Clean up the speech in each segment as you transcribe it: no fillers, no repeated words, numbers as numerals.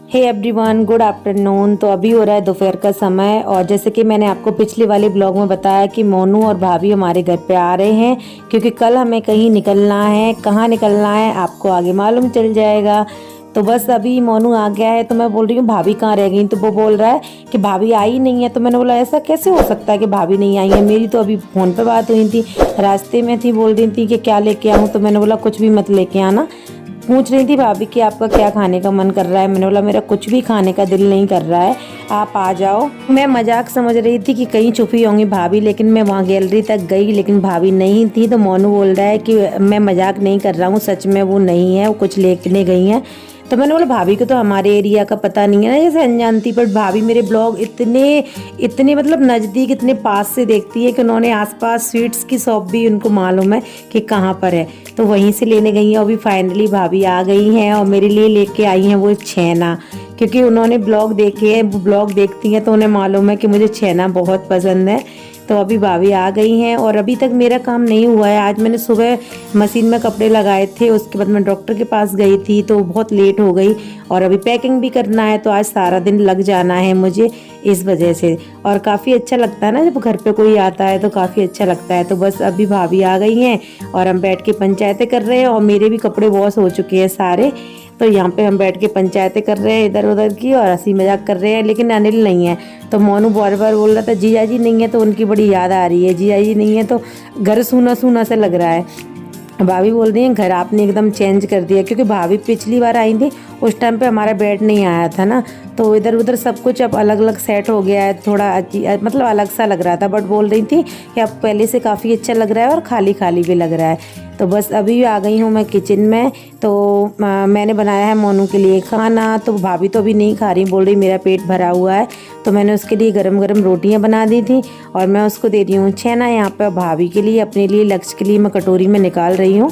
Hey everyone, good afternoon. तो अभी हो रहा है दोपहर का समय और जैसे कि मैंने आपको पिछले वाले ब्लॉग में बताया कि मोनू और भाभी हमारे घर पे आ रहे हैं क्योंकि कल हमें कहीं निकलना है। कहाँ निकलना है आपको आगे मालूम चल जाएगा। तो बस अभी मोनू आ गया है तो मैं बोल रही हूँ भाभी कहाँ रह गई, तो वो बोल रहा है कि भाभी आई नहीं है। तो मैंने बोला ऐसा कैसे हो सकता है कि भाभी नहीं आई है, मेरी तो अभी फ़ोन पे बात हुई थी, रास्ते में थी, बोल रही थी कि क्या लेके आऊँ। तो मैंने बोला कुछ भी मत लेके आना। पूछ रही थी भाभी कि आपका क्या खाने का मन कर रहा है। मैंने बोला मेरा कुछ भी खाने का दिल नहीं कर रहा है, आप आ जाओ। मैं मजाक समझ रही थी कि कहीं छुपी होंगी भाभी, लेकिन मैं वहाँ गैलरी तक गई लेकिन भाभी नहीं थी। तो मोनू बोल रहा है कि मैं मजाक नहीं कर रहा हूँ, सच में वो नहीं है, वो कुछ लेने गई हैं। तो मैंने बोला भाभी को तो हमारे एरिया का पता नहीं है ना, जैसे अनजान थी, बट भाभी मेरे ब्लॉग इतने इतने मतलब नज़दीक, इतने पास से देखती है कि उन्होंने आसपास स्वीट्स की शॉप भी उनको मालूम है कि कहाँ पर है, तो वहीं से लेने गई हैं। अभी फाइनली भाभी आ गई हैं और मेरे लिए लेके आई हैं वो छेना, क्योंकि उन्होंने ब्लॉग देखे हैं, ब्लॉग देखती हैं तो उन्हें मालूम है कि मुझे छेना बहुत पसंद है। तो अभी भाभी आ गई हैं और अभी तक मेरा काम नहीं हुआ है। आज मैंने सुबह मशीन में कपड़े लगाए थे, उसके बाद मैं डॉक्टर के पास गई थी तो बहुत लेट हो गई और अभी पैकिंग भी करना है, तो आज सारा दिन लग जाना है मुझे इस वजह से। और काफ़ी अच्छा लगता है ना जब घर पे कोई आता है, तो काफ़ी अच्छा लगता है। तो बस अभी भाभी आ गई हैं और हम बैठ के पंचायतें कर रहे हैं और मेरे भी कपड़े वॉश हो चुके हैं सारे। तो यहाँ पे हम बैठ के पंचायतें कर रहे हैं इधर उधर की और हंसी मजाक कर रहे हैं, लेकिन अनिल नहीं है। तो मोनू बार बार बोल रहा था जीजा जी नहीं है, तो उनकी बड़ी याद आ रही है, जीजा जी नहीं है तो घर सूना सूना सा लग रहा है। भाभी बोल रही हैं घर आपने एकदम चेंज कर दिया, क्योंकि भाभी पिछली बार आई थी उस टाइम पे हमारा बेड नहीं आया था ना, तो इधर उधर सब कुछ अब अलग अलग सेट हो गया है, थोड़ा मतलब अलग सा लग रहा था। बट बोल रही थी कि अब पहले से काफ़ी अच्छा लग रहा है और खाली खाली भी लग रहा है। तो बस अभी आ गई हूँ मैं किचन में। तो मैंने बनाया है मोनू के लिए खाना, तो भाभी तो अभी नहीं खा रही, बोल रही मेरा पेट भरा हुआ है। तो मैंने उसके लिए गरम गरम रोटियां बना दी थी और मैं उसको दे रही हूँ छेना यहाँ पे भाभी के लिए, अपने लिए लक्ष्य के लिए मैं कटोरी में निकाल रही हूँ।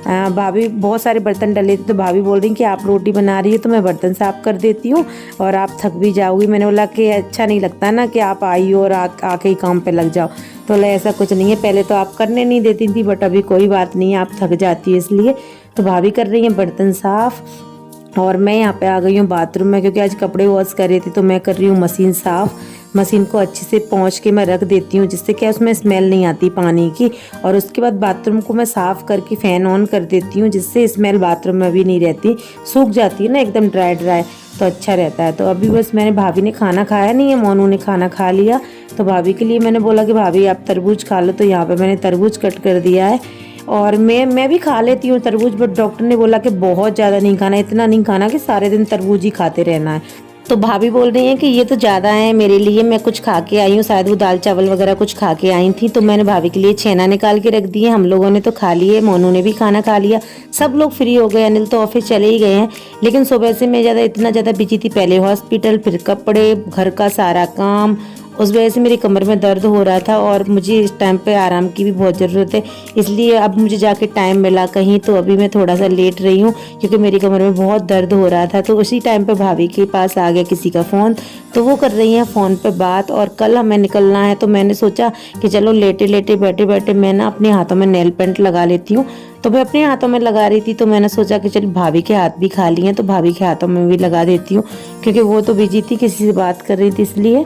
भाभी बहुत सारे बर्तन डले थे तो भाभी बोल रही कि आप रोटी बना रही है तो मैं बर्तन साफ कर देती हूँ और आप थक भी जाओगी। मैंने बोला कि अच्छा नहीं लगता ना कि आप आई हो और आके ही काम पे लग जाओ। तो बोला ऐसा कुछ नहीं है, पहले तो आप करने नहीं देती थी बट अभी कोई बात नहीं है, आप थक जाती है इसलिए। तो भाभी कर रही हैं बर्तन साफ और मैं यहाँ पे आ गई हूँ बाथरूम में, क्योंकि आज कपड़े वॉश कर रही थी तो मैं कर रही हूँ मशीन साफ़। मशीन को अच्छे से पोंछ के मैं रख देती हूँ जिससे क्या उसमें स्मेल नहीं आती पानी की, और उसके बाद बाथरूम को मैं साफ़ करके फ़ैन ऑन कर देती हूँ जिससे स्मेल बाथरूम में भी नहीं रहती, सूख जाती है ना एकदम ड्राई ड्राई, तो अच्छा रहता है। तो अभी बस मैंने भाभी ने खाना खाया नहीं है, मोनू ने खाना खा लिया। तो भाभी के लिए मैंने बोला कि भाभी आप तरबूज खा लो, तो यहाँ पर मैंने तरबूज कट कर दिया है और मैं भी खा लेती हूँ तरबूज, बट डॉक्टर ने बोला कि बहुत ज़्यादा नहीं खाना, इतना नहीं खाना कि सारे दिन तरबूज ही खाते रहना है। तो भाभी बोल रही हैं कि ये तो ज़्यादा है मेरे लिए, मैं कुछ खा के आई हूँ, शायद वो दाल चावल वगैरह कुछ खा के आई थी। तो मैंने भाभी के लिए छेना निकाल के रख दिए, हम लोगों ने तो खा लिए, मोनू ने भी खाना खा लिया, सब लोग फ्री हो गए। अनिल तो ऑफिस चले ही गए हैं, लेकिन सुबह से मैं इतना ज़्यादा बिजी थी, पहले हॉस्पिटल, फिर कपड़े, घर का सारा काम, उस वजह से मेरी कमर में दर्द हो रहा था और मुझे इस टाइम पे आराम की भी बहुत ज़रूरत है, इसलिए अब मुझे जाके टाइम मिला कहीं, तो अभी मैं थोड़ा सा लेट रही हूँ क्योंकि मेरी कमर में बहुत दर्द हो रहा था। तो उसी टाइम पे भाभी के पास आ गया किसी का फ़ोन, तो वो कर रही हैं फ़ोन पे बात और कल हमें निकलना है। तो मैंने सोचा कि चलो लेटे लेटे बैठे बैठे मैं ना अपने हाथों में नेल पेंट लगा लेती हूँ। तो मैं अपने हाथों में लगा रही थी तो मैंने सोचा कि चल भाभी के हाथ भी खाली हैं तो भाभी के हाथों में भी लगा देती हूँ, क्योंकि वो तो बिजी थी किसी से बात कर रही थी इसलिए।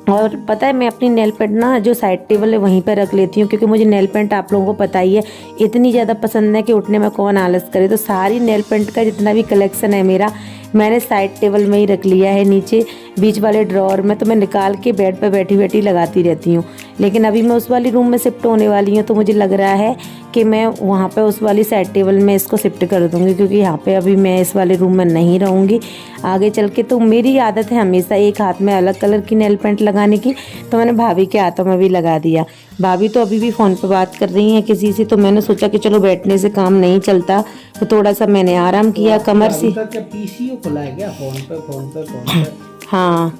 और पता है मैं अपनी नेल पेंट ना जो साइड टेबल है वहीं पर रख लेती हूँ, क्योंकि मुझे नेल पेंट आप लोगों को पता ही है इतनी ज़्यादा पसंद है कि उठने में कौन आलस करे। तो सारी नेल पेंट का जितना भी कलेक्शन है मेरा, मैंने साइड टेबल में ही रख लिया है, नीचे बीच वाले ड्रॉअर में। तो मैं निकाल के बेड पर बैठी बैठी लगाती रहती हूँ, लेकिन अभी मैं उस वाली रूम में शिफ्ट होने वाली हूँ तो मुझे लग रहा है कि मैं वहाँ पे उस वाली साइड टेबल में इसको शिफ्ट कर दूँगी, क्योंकि यहाँ पे अभी मैं इस वाले रूम में नहीं रहूँगी आगे चल के। तो मेरी आदत है हमेशा एक हाथ में अलग कलर की नेल पेंट लगाने की, तो मैंने भाभी के हाथों में भी लगा दिया। भाभी तो अभी भी फ़ोन पे बात कर रही हैं किसी से, तो मैंने सोचा कि चलो बैठने से काम नहीं चलता, तो थोड़ा सा मैंने आराम किया कमर से। पीसीओ खुला है क्या फोन पे? हाँ,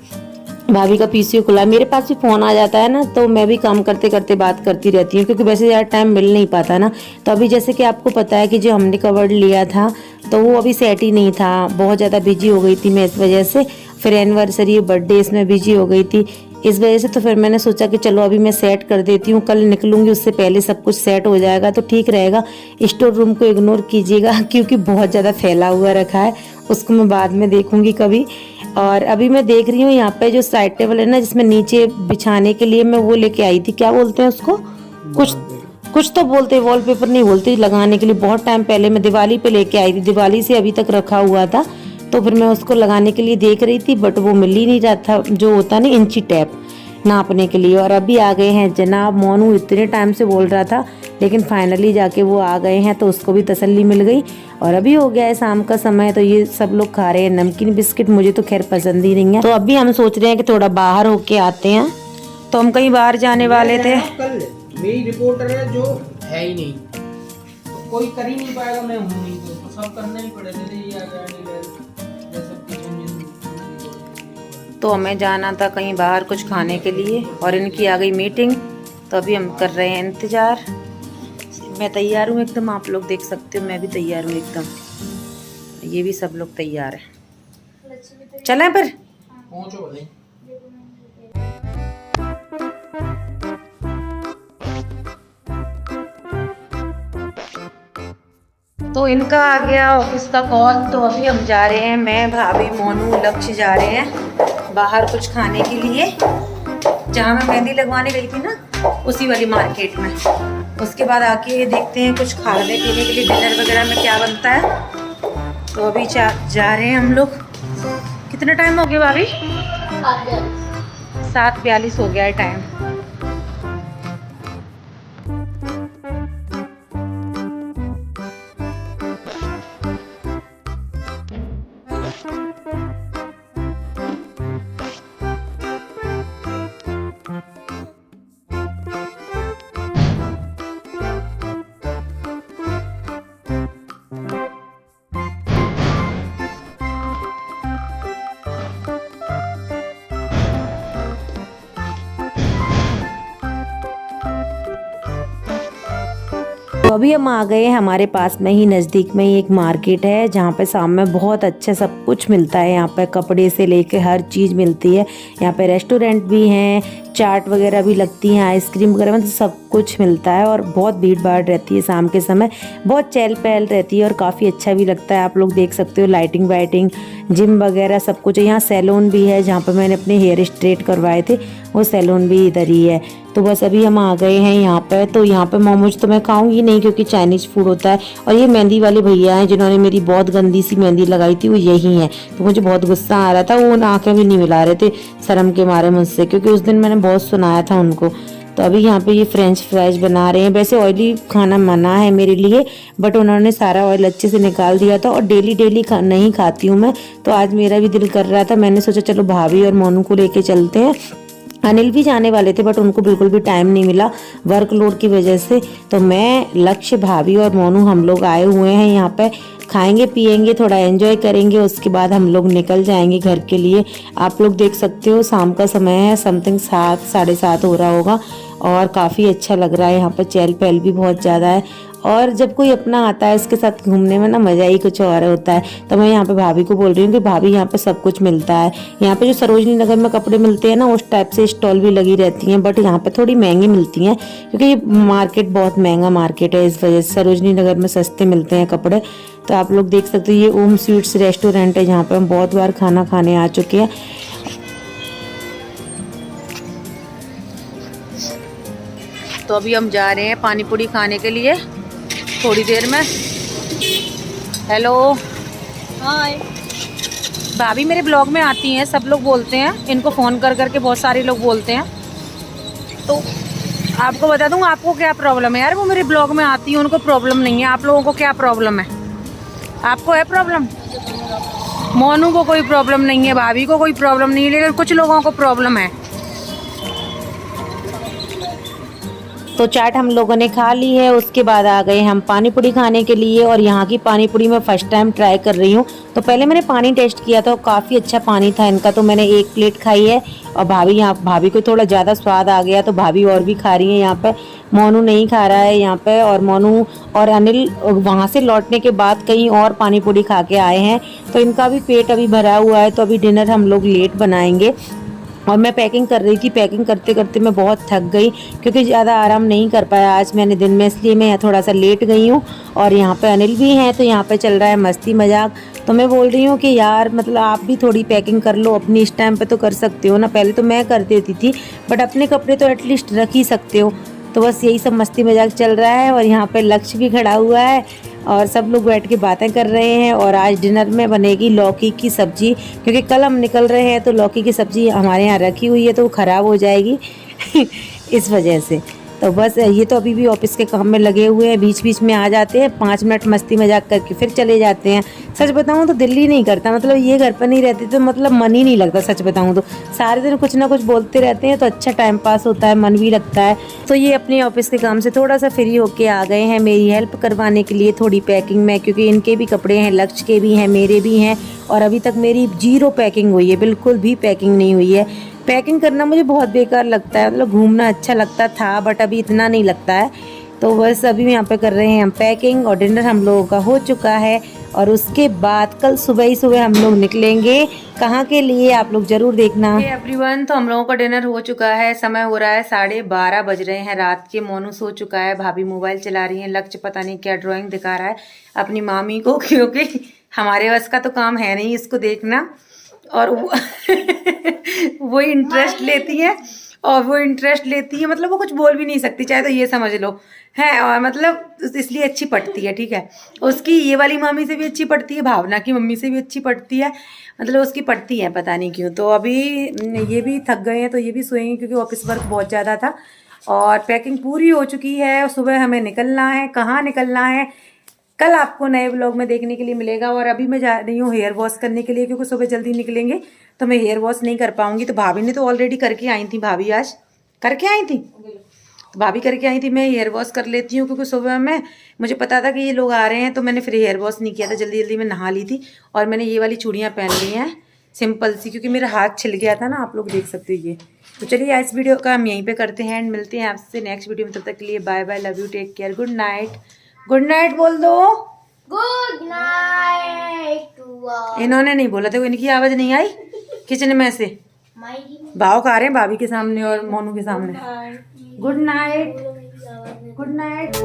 भाभी का पीसीओ खुला है, मेरे पास भी फ़ोन आ जाता है ना, तो मैं भी काम करते करते बात करती रहती हूँ, क्योंकि वैसे ज़्यादा टाइम मिल नहीं पाता ना। तो अभी जैसे कि आपको पता है कि जो हमने कवर्ड लिया था तो वो अभी सेट ही नहीं था, बहुत ज़्यादा बिजी हो गई थी मैं इस वजह से, फिर एनिवर्सरी बर्थडे इसमें बिजी हो गई थी, इस वजह से तो फिर मैंने सोचा कि चलो अभी मैं सेट कर देती हूँ, कल निकलूँगी उससे पहले सब कुछ सेट हो जाएगा तो ठीक रहेगा। स्टोर रूम को इग्नोर कीजिएगा क्योंकि बहुत ज़्यादा फैला हुआ रखा है, उसको मैं बाद में देखूँगी कभी। और अभी मैं देख रही हूँ यहाँ पे जो साइड टेबल है ना, जिसमें नीचे बिछाने के लिए मैं वो लेके आई थी, क्या बोलते हैं उसको, कुछ तो बोलते हैं, वॉलपेपर नहीं बोलते, लगाने के लिए बहुत टाइम पहले मैं दिवाली पे लेके आई थी, दिवाली से अभी तक रखा हुआ था। तो फिर मैं उसको लगाने के लिए देख रही थी बट वो मिल ही नहीं रहा था, जो होता ना इंची टेप नापने के लिए। और अभी आ गए हैं जनाब। मोनू इतने टाइम से बोल रहा था लेकिन फाइनली जाके वो आ गए हैं तो उसको भी तसल्ली मिल गई। और अभी हो गया है शाम का समय, तो ये सब लोग खा रहे हैं नमकीन बिस्किट, मुझे तो खैर पसंद ही नहीं है। तो अभी हम सोच रहे हैं कि थोड़ा बाहर होके आते हैं, तो हम कहीं बाहर जाने वाले थे। कल मेरी रिपोर्टर है जो है ही नहीं, तो कोई कर ही नहीं पाएगा, मैं हूँ नहीं तो सब करना ही पड़ेगा। ये आ गया तो हमें जाना था कहीं बाहर कुछ खाने के लिए और इनकी आ गई मीटिंग, तो अभी हम कर रहे हैं इंतज़ार। मैं तैयार हूँ एकदम, आप लोग देख सकते हो मैं भी तैयार हूँ एकदम, ये भी सब लोग तैयार हैं। चलें फिर पहुँचो भाई। तो इनका आ गया ऑफिस का कॉल, तो अभी हम जा रहे हैं, मैं भाभी मोनू लक्ष्य जा रहे हैं बाहर कुछ खाने के लिए, जहाँ मैं मेहंदी लगवाने गई थी ना उसी वाली मार्केट में। उसके बाद आके देखते हैं कुछ खाने पीने के लिए, डिनर वगैरह में क्या बनता है। तो अभी जा रहे हैं हम लोग। कितना टाइम हो गया भाभी? 7:42 हो गया है टाइम। तो अभी हम आ गए हैं, हमारे पास में ही नज़दीक में ही एक मार्केट है जहाँ पे शाम में बहुत अच्छा सब कुछ मिलता है। यहाँ पे कपड़े से लेके हर चीज़ मिलती है। यहाँ पे रेस्टोरेंट भी हैं, चाट वगैरह भी लगती हैं, आइसक्रीम वगैरह, मतलब सब कुछ मिलता है। और बहुत भीड़ भाड़ रहती है शाम के समय, बहुत चहल पहल रहती है और काफ़ी अच्छा भी लगता है। आप लोग देख सकते हो लाइटिंग वाइटिंग, जिम वगैरह सब कुछ है। यहाँ सैलून भी है जहाँ पर मैंने अपने हेयर स्ट्रेट करवाए थे, वो सैलून भी इधर ही है। तो बस अभी हम आ गए हैं यहाँ पर। तो यहाँ पे मोमोज तो मैं खाऊंगी नहीं क्योंकि चाइनीज़ फूड होता है। और ये मेहंदी वाले भैया हैं जिन्होंने मेरी बहुत गंदी सी मेहंदी लगाई थी, वो यही हैं। तो मुझे बहुत गुस्सा आ रहा था, वो आंखें भी नहीं मिला रहे थे शर्म के मारे मुझसे, क्योंकि उस दिन मैंने बहुत सुनाया था उनको। तो अभी यहाँ पे ये फ्रेंच फ्राइज बना रहे हैं। वैसे ऑयली खाना मना है मेरे लिए, बट उन्होंने सारा ऑयल अच्छे से निकाल दिया था। और डेली नहीं खाती हूँ मैं, तो आज मेरा भी दिल कर रहा था। मैंने सोचा चलो भाभी और मोनू को लेके चलते हैं। अनिल भी जाने वाले थे बट उनको बिल्कुल भी टाइम नहीं मिला वर्कलोड की वजह से। तो मैं, लक्ष्य, भाभी और मोनू हम लोग आए हुए हैं यहाँ पे। खाएंगे पिएंगे, थोड़ा एंजॉय करेंगे, उसके बाद हम लोग निकल जाएंगे घर के लिए। आप लोग देख सकते हो शाम का समय है, समथिंग 7 साढ़े 7 हो रहा होगा और काफ़ी अच्छा लग रहा है। यहाँ पर चहल पहल भी बहुत ज़्यादा है और जब कोई अपना आता है उसके साथ घूमने में ना मज़ा ही कुछ और होता है। तो मैं यहाँ पे भाभी को बोल रही हूँ कि भाभी यहाँ पे सब कुछ मिलता है। यहाँ पे जो सरोजनी नगर में कपड़े मिलते हैं ना, उस टाइप से स्टॉल भी लगी रहती हैं, बट यहाँ पे थोड़ी महंगी मिलती हैं क्योंकि ये मार्केट बहुत महंगा मार्केट है, इस वजह से सरोजनी नगर में सस्ते मिलते हैं कपड़े। तो आप लोग देख सकते हो ये ओम स्वीट्स रेस्टोरेंट है जहाँ पर हम बहुत बार खाना खाने आ चुके हैं। तो अभी हम जा रहे हैं पानी पूरी खाने के लिए थोड़ी देर में। हेलो, हाय। भाभी मेरे ब्लॉग में आती हैं, सब लोग बोलते हैं, इनको फ़ोन कर करके बहुत सारे लोग बोलते हैं। तो आपको बता दूं आपको क्या प्रॉब्लम है यार, वो मेरे ब्लॉग में आती है, उनको प्रॉब्लम नहीं है। आप लोगों को क्या प्रॉब्लम है? आपको है प्रॉब्लम? मोनू को कोई प्रॉब्लम नहीं है, भाभी को कोई प्रॉब्लम नहीं है, लेकिन कुछ लोगों को प्रॉब्लम है। तो चाट हम लोगों ने खा ली है, उसके बाद आ गए हम पानी पूरी खाने के लिए। और यहाँ की पानी पूरी मैं फर्स्ट टाइम ट्राई कर रही हूँ। तो पहले मैंने पानी टेस्ट किया था, काफ़ी अच्छा पानी था इनका, तो मैंने 1 प्लेट खाई है। और भाभी को थोड़ा ज़्यादा स्वाद आ गया तो भाभी और भी खा रही हैं यहाँ पे। मोनू नहीं खा रहा है यहाँ पे, और मोनू और अनिल वहाँ से लौटने के बाद कहीं और पानी पूरी खा के आए हैं, तो इनका भी पेट अभी भरा हुआ है। तो अभी डिनर हम लोग लेट बनाएंगे और मैं पैकिंग कर रही थी। पैकिंग करते करते मैं बहुत थक गई क्योंकि ज़्यादा आराम नहीं कर पाया आज मैंने दिन में, इसलिए मैं थोड़ा सा लेट गई हूँ। और यहाँ पे अनिल भी हैं तो यहाँ पे चल रहा है मस्ती मजाक। तो मैं बोल रही हूँ कि यार मतलब आप भी थोड़ी पैकिंग कर लो अपनी, इस टाइम पे तो कर सकते हो ना। पहले तो मैं कर देती थी बट अपने कपड़े तो एटलीस्ट रख ही सकते हो। तो बस यही सब मस्ती मजाक चल रहा है। और यहाँ पे लक्ष्य भी खड़ा हुआ है और सब लोग बैठ के बातें कर रहे हैं। और आज डिनर में बनेगी लौकी की सब्जी, क्योंकि कल हम निकल रहे हैं तो लौकी की सब्जी हमारे यहाँ रखी हुई है तो वो ख़राब हो जाएगी इस वजह से। तो बस ये तो अभी भी ऑफिस के काम में लगे हुए हैं, बीच बीच में आ जाते हैं, 5 मिनट मस्ती मजाक करके फिर चले जाते हैं। सच बताऊं तो दिल ही नहीं करता, मतलब ये घर पर नहीं रहती तो मतलब मन ही नहीं लगता। सच बताऊं तो सारे दिन कुछ ना कुछ बोलते रहते हैं तो अच्छा टाइम पास होता है, मन भी लगता है। तो ये अपने ऑफिस के काम से थोड़ा सा फ्री होके आ गए हैं मेरी हेल्प करवाने के लिए थोड़ी पैकिंग में, क्योंकि इनके भी कपड़े हैं, लक्ष्य के भी हैं, मेरे भी हैं। और अभी तक मेरी 0 पैकिंग हुई है, बिल्कुल भी पैकिंग नहीं हुई है। पैकिंग करना मुझे बहुत बेकार लगता है, मतलब घूमना अच्छा लगता था बट अभी इतना नहीं लगता है। तो बस अभी यहाँ पे कर रहे हैं हम पैकिंग। और डिनर हम लोगों का हो चुका है और उसके बाद कल सुबह ही सुबह हम लोग निकलेंगे। कहाँ के लिए आप लोग जरूर देखना। एवरीवन, तो हम लोगों का डिनर हो चुका है, समय हो रहा है 12:30 बज रहे हैं रात के। मोनू सो चुका है, भाभी मोबाइल चला रही है, लक्ष्य पता नहीं क्या ड्राइंग दिखा रहा है अपनी मामी को, क्योंकि हमारे बस का तो काम है नहीं इसको देखना। और वो इंटरेस्ट लेती है मतलब वो कुछ बोल भी नहीं सकती, चाहे तो ये समझ लो है। और मतलब इसलिए अच्छी पटती है, ठीक है। उसकी ये वाली मामी से भी अच्छी पटती है, भावना की मम्मी से भी अच्छी पटती है, मतलब उसकी पटती है पता नहीं क्यों। तो अभी ये भी थक गए हैं तो ये भी सोएंगे क्योंकि ऑफिस वर्क बहुत ज़्यादा था। और पैकिंग पूरी हो चुकी है, सुबह हमें निकलना है। कहाँ निकलना है कल आपको नए व्लॉग में देखने के लिए मिलेगा। और अभी मैं जा रही हूँ हेयर वॉश करने के लिए, क्योंकि सुबह जल्दी निकलेंगे तो मैं हेयर वॉश नहीं कर पाऊंगी। तो भाभी ने तो ऑलरेडी करके आई थी, भाभी आज करके आई थी, तो भाभी करके आई थी। मैं हेयर वॉश कर लेती हूँ क्योंकि सुबह में मुझे पता था कि ये लोग आ रहे हैं, तो मैंने फिर हेयर वॉश नहीं किया था, जल्दी जल्दी में नहा ली थी। और मैंने ये वाली चूड़ियाँ पहन ली हैं सिंपल सी, क्योंकि मेरा हाथ छिल गया था ना, आप लोग देख सकते हो ये। तो चलिए इस वीडियो का हम यहीं पे करते हैं एंड मिलते हैं आपसे नेक्स्ट वीडियो में। तब तक के लिए bye bye, love you, take care, good night. Good night बोल दो। Good night. इन्होंने नहीं बोला था, इनकी आवाज नहीं आई किचन में से। भाव खा रहे हैं भाभी के सामने और मोनू के सामने। Good night, good night.